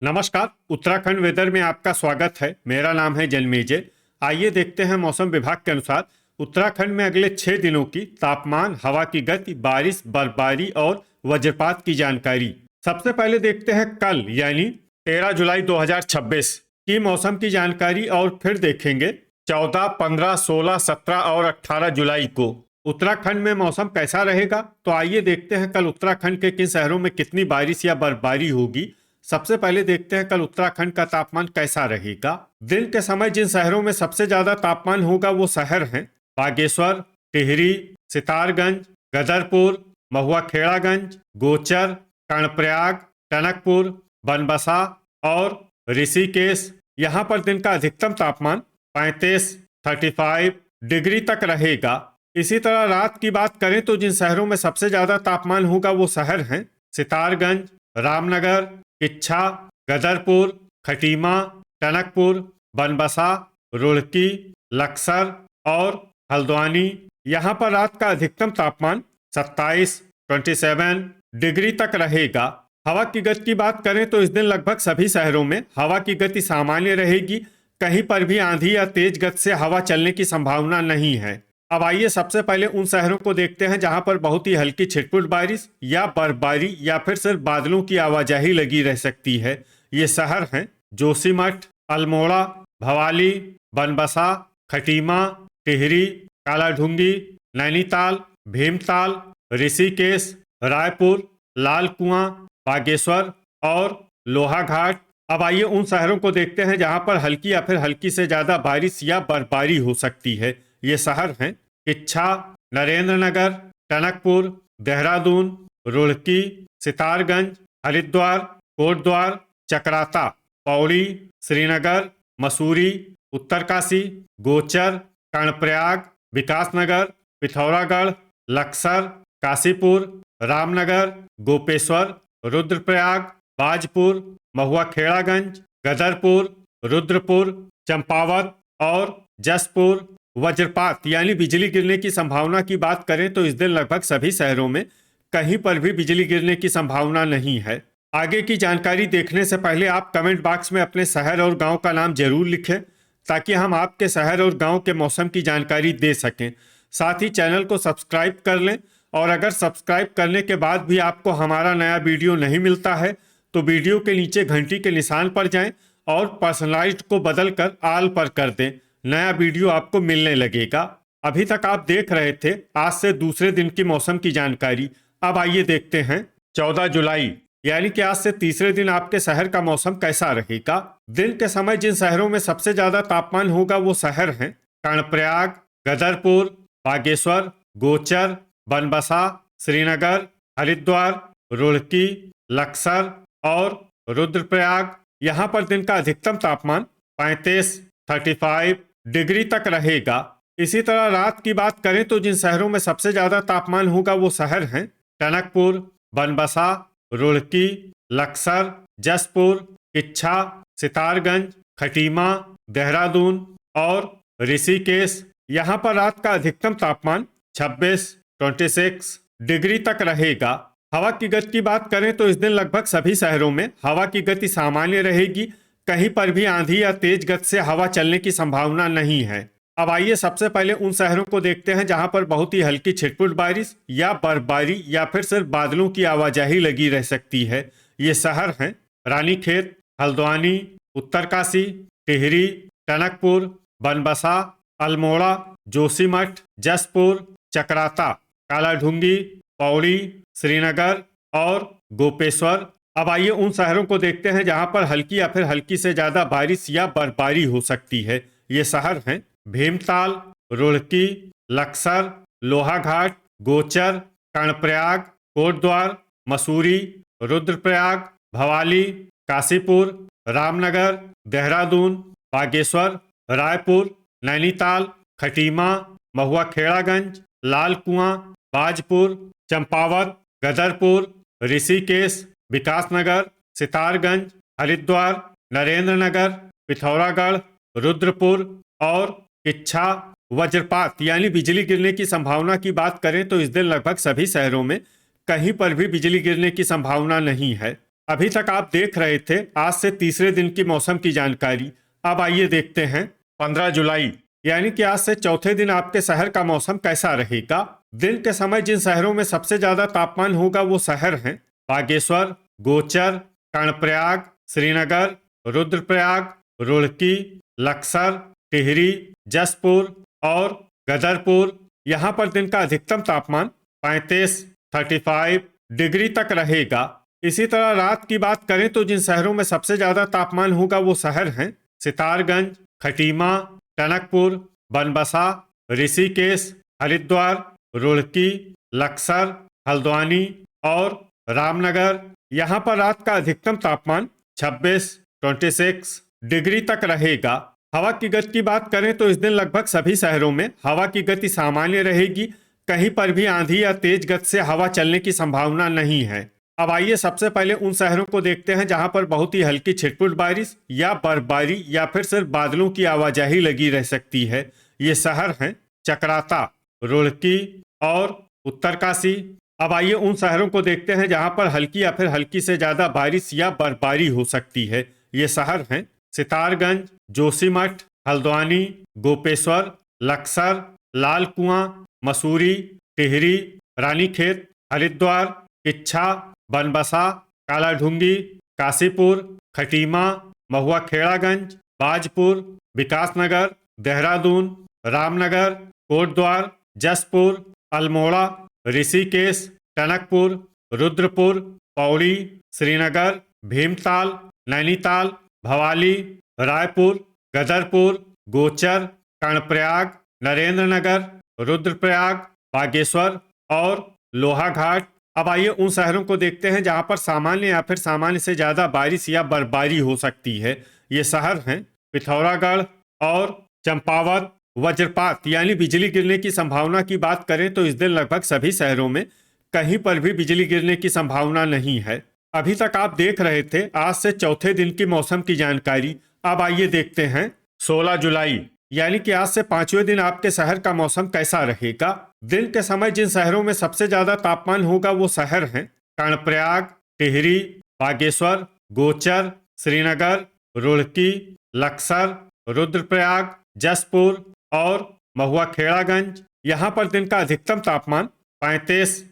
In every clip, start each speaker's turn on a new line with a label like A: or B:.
A: नमस्कार। उत्तराखंड वेदर में आपका स्वागत है। मेरा नाम है जन्मेजय। आइए देखते हैं मौसम विभाग के अनुसार उत्तराखंड में अगले 6 दिनों की तापमान, हवा की गति, बारिश, बर्फबारी और वज्रपात की जानकारी। सबसे पहले देखते हैं कल यानी 13 जुलाई 2026 की मौसम की जानकारी और फिर देखेंगे 14, 15, 16, 17 और 18 जुलाई को उत्तराखंड में मौसम कैसा रहेगा। तो आइए देखते हैं कल उत्तराखंड के किन शहरों में कितनी बारिश या बर्फबारी होगी। सबसे पहले देखते हैं कल उत्तराखंड का तापमान कैसा रहेगा। दिन के समय जिन शहरों में सबसे ज्यादा तापमान होगा वो शहर हैं बागेश्वर, टिहरी, सितारगंज, गदरपुर, महुआ खेड़ागंज, गोचर, कर्णप्रयाग, टनकपुर, बनबसा और ऋषिकेश। यहाँ पर दिन का अधिकतम तापमान 35 डिग्री तक रहेगा। इसी तरह रात की बात करें तो जिन शहरों में सबसे ज्यादा तापमान होगा वो शहर हैं सितारगंज, रामनगर, किच्छा, गदरपुर, खटीमा, टनकपुर, बनबसा, रुड़की, लक्सर और हल्द्वानी। यहाँ पर रात का अधिकतम तापमान 27 डिग्री तक रहेगा। हवा की गति की बात करें तो इस दिन लगभग सभी शहरों में हवा की गति सामान्य रहेगी। कहीं पर भी आंधी या तेज गति से हवा चलने की संभावना नहीं है। अब आइए सबसे पहले उन शहरों को देखते हैं जहां पर बहुत ही हल्की छिटपुट बारिश या बर्फबारी या फिर सिर्फ बादलों की आवाजाही लगी रह सकती है। ये शहर हैं जोशीमठ, अल्मोड़ा, भवाली, बनबसा, खटीमा, टिहरी, कालाढूंगी, नैनीताल, भीमताल, ऋषिकेश, रायपुर, लाल कुआं, बागेश्वर और लोहाघाट। अब आइए उन शहरों को देखते हैं जहां पर हल्की या फिर हल्की से ज्यादा बारिश या बर्फबारी हो सकती है। ये शहर हैं किच्छा, नरेंद्रनगर, टनकपुर, देहरादून, रुड़की, सितारगंज, हरिद्वार, कोटद्वार, चकराता, पौड़ी, श्रीनगर, मसूरी, उत्तरकाशी, गोचर, कर्णप्रयाग, विकासनगर, पिथौरागढ़, लक्सर, काशीपुर, रामनगर, गोपेश्वर, रुद्रप्रयाग, बाजपुर, महुआ खेड़ागंज, गदरपुर, रुद्रपुर, चंपावत और जसपुर। वज्रपात यानी बिजली गिरने की संभावना की बात करें तो इस दिन लगभग सभी शहरों में कहीं पर भी बिजली गिरने की संभावना नहीं है। आगे की जानकारी देखने से पहले आप कमेंट बॉक्स में अपने शहर और गांव का नाम जरूर लिखें ताकि हम आपके शहर और गांव के मौसम की जानकारी दे सकें। साथ ही चैनल को सब्सक्राइब कर लें और अगर सब्सक्राइब करने के बाद भी आपको हमारा नया वीडियो नहीं मिलता है तो वीडियो के नीचे घंटी के निशान पर जाएं और पर्सनलाइज्ड को बदलकर ऑल पर कर दें। नया वीडियो आपको मिलने लगेगा। अभी तक आप देख रहे थे आज से दूसरे दिन की मौसम की जानकारी। अब आइए देखते हैं 14 जुलाई यानी कि आज से तीसरे दिन आपके शहर का मौसम कैसा रहेगा। दिन के समय जिन शहरों में सबसे ज्यादा तापमान होगा वो शहर हैं कर्णप्रयाग, गदरपुर, बागेश्वर, गोचर, बनबसा, श्रीनगर, हरिद्वार, रुड़की, लक्सर और रुद्रप्रयाग। यहाँ पर दिन का अधिकतम तापमान 35 डिग्री तक रहेगा। इसी तरह रात की बात करें तो जिन शहरों में सबसे ज्यादा तापमान होगा वो शहर हैं टनकपुर, बनबसा, रुड़की, लक्सर, जसपुर, किच्छा, सितारगंज, खटीमा, देहरादून और ऋषिकेश। यहाँ पर रात का अधिकतम तापमान 26 डिग्री तक रहेगा। हवा की गति की बात करें तो इस दिन लगभग सभी शहरों में हवा की गति सामान्य रहेगी। कहीं पर भी आंधी या तेज गति से हवा चलने की संभावना नहीं है। अब आइए सबसे पहले उन शहरों को देखते हैं जहां पर बहुत ही हल्की छिटपुट बारिश या बर्फबारी या फिर सिर्फ बादलों की आवाजाही लगी रह सकती है। ये शहर हैं रानीखेत, हल्द्वानी, उत्तरकाशी, टिहरी, टनकपुर, बनबसा, अल्मोड़ा, जोशीमठ, जसपुर, चकराता, कालाढूंगी, पौड़ी, श्रीनगर और गोपेश्वर। अब आइए उन शहरों को देखते हैं जहां पर हल्की या फिर हल्की से ज्यादा बारिश या बर्फबारी हो सकती है। ये शहर हैं भीमताल, रुड़की, लक्सर, लोहाघाट, गोचर, कर्णप्रयाग, कोटद्वार, मसूरी, रुद्रप्रयाग, भवाली, काशीपुर, रामनगर, देहरादून, बागेश्वर, रायपुर, नैनीताल, खटीमा, महुआ खेड़ागंज, लाल कुआं, बाजपुर, चंपावत, गदरपुर, ऋषिकेश, विकासनगर, सितारगंज, हरिद्वार, नरेंद्रनगर, पिथौरागढ़, रुद्रपुर और किच्छा। वज्रपात यानी बिजली गिरने की संभावना की बात करें तो इस दिन लगभग सभी शहरों में कहीं पर भी बिजली गिरने की संभावना नहीं है। अभी तक आप देख रहे थे आज से तीसरे दिन की मौसम की जानकारी। अब आइए देखते हैं 15 जुलाई यानी कि आज से चौथे दिन आपके शहर का मौसम कैसा रहेगा। दिन के समय जिन शहरों में सबसे ज्यादा तापमान होगा वो शहर हैं बागेश्वर, गोचर, कर्णप्रयाग, श्रीनगर, रुद्रप्रयाग, रुड़की, लक्सर, टिहरी, जसपुर और गदरपुर। यहाँ पर दिन का अधिकतम तापमान 35 डिग्री तक रहेगा। इसी तरह रात की बात करें तो जिन शहरों में सबसे ज्यादा तापमान होगा वो शहर हैं सितारगंज, खटीमा, टनकपुर, बनबसा, ऋषिकेश, हरिद्वार, रुड़की, लक्सर, हल्द्वानी और रामनगर। यहाँ पर रात का अधिकतम तापमान 26 डिग्री तक रहेगा। हवा की गति की बात करें तो इस दिन लगभग सभी शहरों में हवा की गति सामान्य रहेगी। कहीं पर भी आंधी या तेज गति से हवा चलने की संभावना नहीं है। अब आइए सबसे पहले उन शहरों को देखते हैं जहां पर बहुत ही हल्की छिटपुट बारिश या बर्फबारी या फिर सिर्फ बादलों की आवाजाही लगी रह सकती है। ये शहर हैं चकराता, रुड़की और उत्तरकाशी। अब आइए उन शहरों को देखते हैं जहां पर हल्की या फिर हल्की से ज्यादा बारिश या बर्फबारी हो सकती है। ये शहर हैं सितारगंज, जोशीमठ, हल्द्वानी, गोपेश्वर, लक्सर, लाल कुआं, मसूरी, टिहरी, रानीखेत, हरिद्वार, किच्छा, बनबसा, कालाढूंगी, काशीपुर, खटीमा, महुआ खेड़ागंज, बाजपुर, विकासनगर, देहरादून, रामनगर, कोटद्वार, जसपुर, अल्मोड़ा, ऋषिकेश, टनकपुर, रुद्रपुर, पौड़ी, श्रीनगर, भीमताल, नैनीताल, भवाली, रायपुर, गदरपुर, गोचर, कर्णप्रयाग, नरेंद्रनगर, रुद्रप्रयाग, बागेश्वर और लोहाघाट। अब आइए उन शहरों को देखते हैं जहां पर सामान्य या फिर सामान्य से ज्यादा बारिश या बर्फबारी हो सकती है। ये शहर हैं पिथौरागढ़ और चंपावत। वज्रपात यानी बिजली गिरने की संभावना की बात करें तो इस दिन लगभग सभी शहरों में कहीं पर भी बिजली गिरने की संभावना नहीं है। अभी तक आप देख रहे थे आज से चौथे दिन की मौसम की जानकारी। अब आइए देखते हैं 16 जुलाई यानी कि आज से पांचवें दिन आपके शहर का मौसम कैसा रहेगा। दिन के समय जिन शहरों में सबसे ज्यादा तापमान होगा वो शहर हैं कर्णप्रयाग, टिहरी, बागेश्वर, गोचर, श्रीनगर, रुड़की, लक्सर, रुद्रप्रयाग, जसपुर और महुआ खेड़ागंज। यहाँ पर दिन का अधिकतम तापमान 35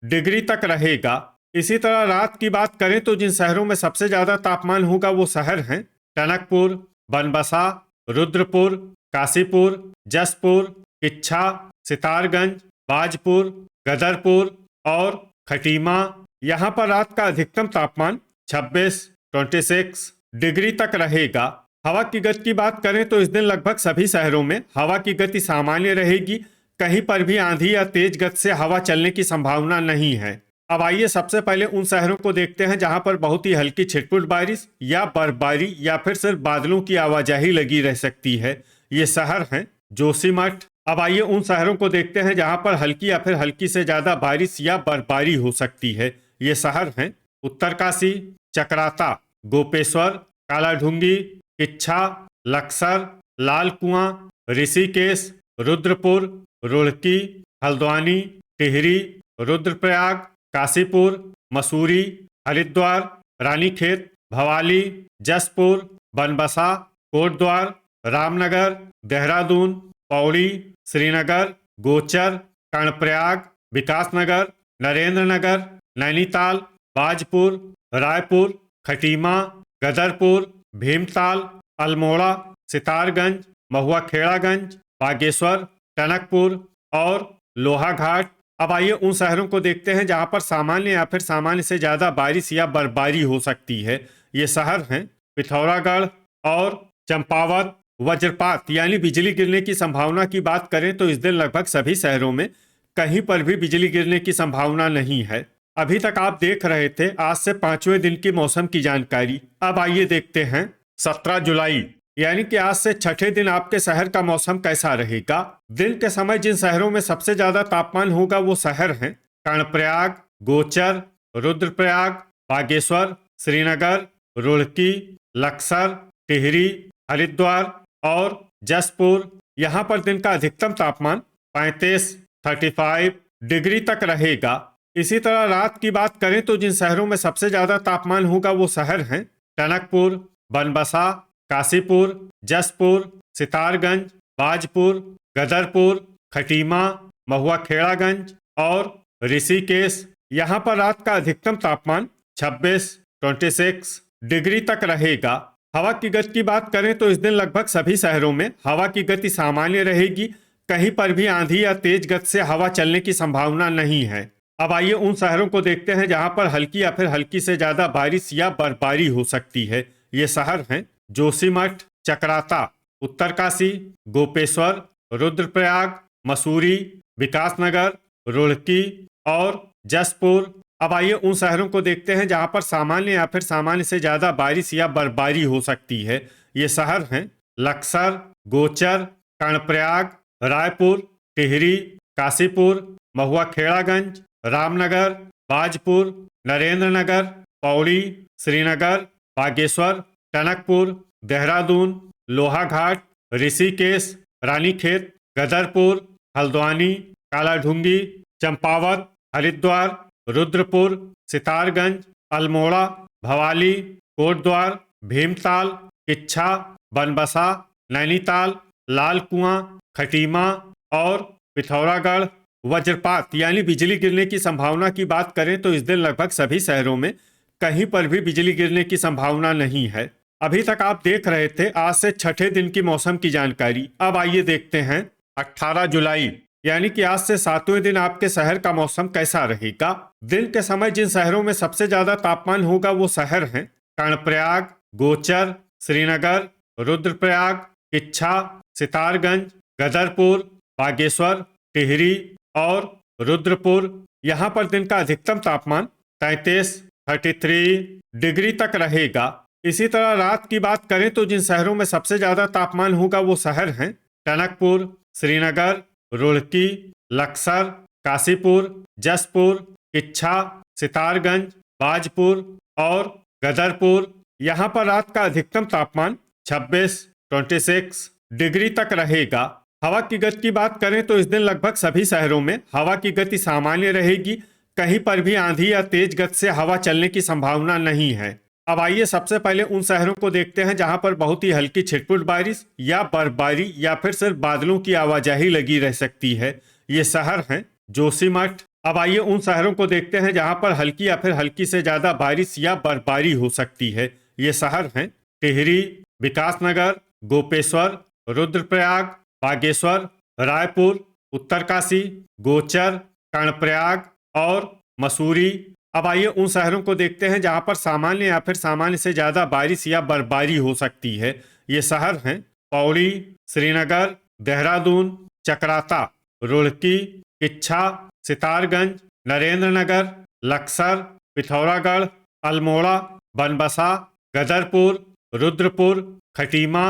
A: डिग्री तक रहेगा। इसी तरह रात की बात करें तो जिन शहरों में सबसे ज्यादा तापमान होगा वो शहर हैं टनकपुर, बनबसा, रुद्रपुर, काशीपुर, जसपुर, किच्छा, सितारगंज, बाजपुर, गदरपुर और खटीमा। यहाँ पर रात का अधिकतम तापमान 26 डिग्री तक रहेगा। हवा की गति की बात करें तो इस दिन लगभग सभी शहरों में हवा की गति सामान्य रहेगी। कहीं पर भी आंधी या तेज गति से हवा चलने की संभावना नहीं है। अब आइए सबसे पहले उन शहरों को देखते हैं जहां पर बहुत ही हल्की छिटपुट बारिश या बर्फबारी या फिर सिर्फ बादलों की आवाजाही लगी रह सकती है। ये शहर हैं जोशीमठ। अब आइए उन शहरों को देखते हैं जहां पर हल्की या फिर हल्की से ज्यादा बारिश या बर्फबारी हो सकती है। ये शहर हैं उत्तरकाशी, चकराता, गोपेश्वर, कालाढूंगी, किच्छा, लक्सर, लाल कुआं, ऋषिकेश, रुद्रपुर, रुड़की, हल्द्वानी, टिहरी, रुद्रप्रयाग, काशीपुर, मसूरी, हरिद्वार, रानीखेत, भवाली, जसपुर, बनबसा, कोटद्वार, रामनगर, देहरादून, पौड़ी, श्रीनगर, गोचर, कर्णप्रयाग, विकासनगर, नरेंद्रनगर, नैनीताल, बाजपुर, रायपुर, खटीमा, गदरपुर, भीमताल, अल्मोड़ा, सितारगंज, महुआ खेड़ागंज, बागेश्वर, टनकपुर और लोहाघाट। अब आइए उन शहरों को देखते हैं जहां पर सामान्य या फिर सामान्य से ज्यादा बारिश या बर्फबारी हो सकती है। ये शहर हैं पिथौरागढ़ और चंपावत। वज्रपात यानी बिजली गिरने की संभावना की बात करें तो इस दिन लगभग सभी शहरों में कहीं पर भी बिजली गिरने की संभावना नहीं है। अभी तक आप देख रहे थे आज से पांचवें दिन की मौसम की जानकारी। अब आइए देखते हैं 17 जुलाई यानी कि आज से छठे दिन आपके शहर का मौसम कैसा रहेगा। दिन के समय जिन शहरों में सबसे ज्यादा तापमान होगा वो शहर हैं कर्णप्रयाग, गोचर, रुद्रप्रयाग, बागेश्वर, श्रीनगर, रुड़की, लक्सर, टिहरी, हरिद्वार और जसपुर। यहाँ पर दिन का अधिकतम तापमान 35 डिग्री तक रहेगा। इसी तरह रात की बात करें तो जिन शहरों में सबसे ज्यादा तापमान होगा वो शहर हैं टनकपुर, बनबसा, काशीपुर, जसपुर, सितारगंज, बाजपुर, गदरपुर, खटीमा, महुआ खेड़ागंज और ऋषिकेश। यहाँ पर रात का अधिकतम तापमान 26 डिग्री तक रहेगा। हवा की गति की बात करें तो इस दिन लगभग सभी शहरों में हवा की गति सामान्य रहेगी। कहीं पर भी आंधी या तेज गति से हवा चलने की संभावना नहीं है। अब आइए उन शहरों को देखते हैं जहां पर हल्की या फिर हल्की से ज्यादा बारिश या बर्फबारी हो सकती है। ये शहर हैं जोशीमठ, चकराता, उत्तरकाशी, गोपेश्वर, रुद्रप्रयाग, मसूरी, विकासनगर, रुड़की और जसपुर। अब आइए उन शहरों को देखते हैं जहां पर सामान्य या फिर सामान्य से ज्यादा बारिश या बर्फबारी हो सकती है। ये शहर हैं लक्सर, गोचर, कर्णप्रयाग, रायपुर, टिहरी, काशीपुर, महुआ खेड़ागंज, रामनगर, बाजपुर, नरेंद्रनगर, पौड़ी, श्रीनगर, बागेश्वर, टनकपुर, देहरादून, लोहाघाट, ऋषिकेश, रानीखेत, गदरपुर, हल्द्वानी, कालाढूंगी, चंपावत, हरिद्वार, रुद्रपुर, सितारगंज, अल्मोड़ा, भवाली, कोटद्वार, भीमताल, किच्छा, बनबसा, नैनीताल, लाल कुआं, खटीमा और पिथौरागढ़। वज्रपात यानी बिजली गिरने की संभावना की बात करें तो इस दिन लगभग सभी शहरों में कहीं पर भी बिजली गिरने की संभावना नहीं है। अभी तक आप देख रहे थे आज से छठे दिन की मौसम की जानकारी। अब आइए देखते हैं 18 जुलाई यानी कि आज से 7वें दिन आपके शहर का मौसम कैसा रहेगा। दिन के समय जिन शहरों में सबसे ज्यादा तापमान होगा वो शहर हैं कर्णप्रयाग, गोचर, श्रीनगर, रुद्रप्रयाग, किच्छा, सितारगंज, गदरपुर, बागेश्वर, टिहरी और रुद्रपुर। यहाँ पर दिन का अधिकतम तापमान 33 डिग्री तक रहेगा। इसी तरह रात की बात करें तो जिन शहरों में सबसे ज्यादा तापमान होगा वो शहर हैं टनकपुर, श्रीनगर, रुड़की, लक्सर, काशीपुर, जसपुर, किच्छा, सितारगंज, बाजपुर और गदरपुर। यहाँ पर रात का अधिकतम तापमान 26 डिग्री तक रहेगा। हवा की गति की बात करें तो इस दिन लगभग सभी शहरों में हवा की गति सामान्य रहेगी। कहीं पर भी आंधी या तेज गति से हवा चलने की संभावना नहीं है। अब आइए सबसे पहले उन शहरों को देखते हैं जहां पर बहुत ही हल्की छिटपुट बारिश या बर्फबारी या फिर सिर्फ बादलों की आवाजाही लगी रह सकती है। ये शहर हैं जोशीमठ। अब आइए उन शहरों को देखते हैं जहां पर हल्की या फिर हल्की से ज्यादा बारिश या बर्फबारी हो सकती है। ये शहर हैं टिहरी, विकासनगर, गोपेश्वर, रुद्रप्रयाग, बागेश्वर, रायपुर, उत्तरकाशी, गोचर, कर्णप्रयाग और मसूरी। अब आइए उन शहरों को देखते हैं जहां पर सामान्य या फिर सामान्य से ज्यादा बारिश या बर्फबारी हो सकती है। ये शहर हैं पौड़ी, श्रीनगर, देहरादून, चकराता, रुड़की, किच्छा, सितारगंज, नरेंद्रनगर, लक्सर, पिथौरागढ़, अल्मोड़ा, बनबसा, गदरपुर, रुद्रपुर, खटीमा,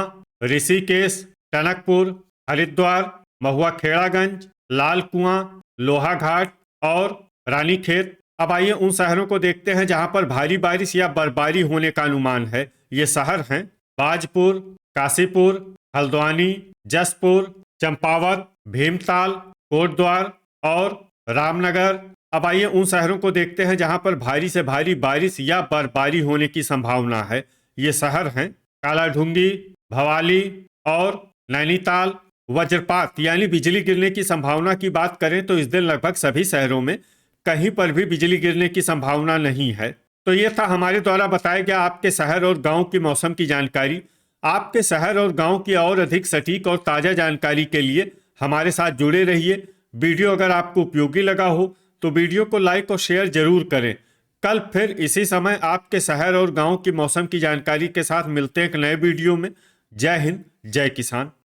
A: ऋषिकेश, टनकपुर, हरिद्वार, महुआ खेड़ागंज, लाल कुआं, लोहाघाट और रानीखेत। अब आइए उन शहरों को देखते हैं जहां पर भारी बारिश या बर्फबारी होने का अनुमान है। ये शहर हैं बाजपुर, काशीपुर, हल्द्वानी, जसपुर, चंपावत, भीमताल, कोटद्वार और रामनगर। अब आइए उन शहरों को देखते हैं जहां पर भारी से भारी बारिश या बर्फबारी होने की संभावना है। ये शहर हैं कालाढूंगी, भवाली और नैनीताल। वज्रपात यानी बिजली गिरने की संभावना की बात करें तो इस दिन लगभग सभी शहरों में कहीं पर भी बिजली गिरने की संभावना नहीं है। तो ये था हमारे द्वारा बताया गया आपके शहर और गांव की मौसम की जानकारी। आपके शहर और गांव की और अधिक सटीक और ताज़ा जानकारी के लिए हमारे साथ जुड़े रहिए। वीडियो अगर आपको उपयोगी लगा हो तो वीडियो को लाइक और शेयर जरूर करें। कल फिर इसी समय आपके शहर और गांव की मौसम की जानकारी के साथ मिलते हैं एक नए वीडियो में। जय हिंद, जय किसान।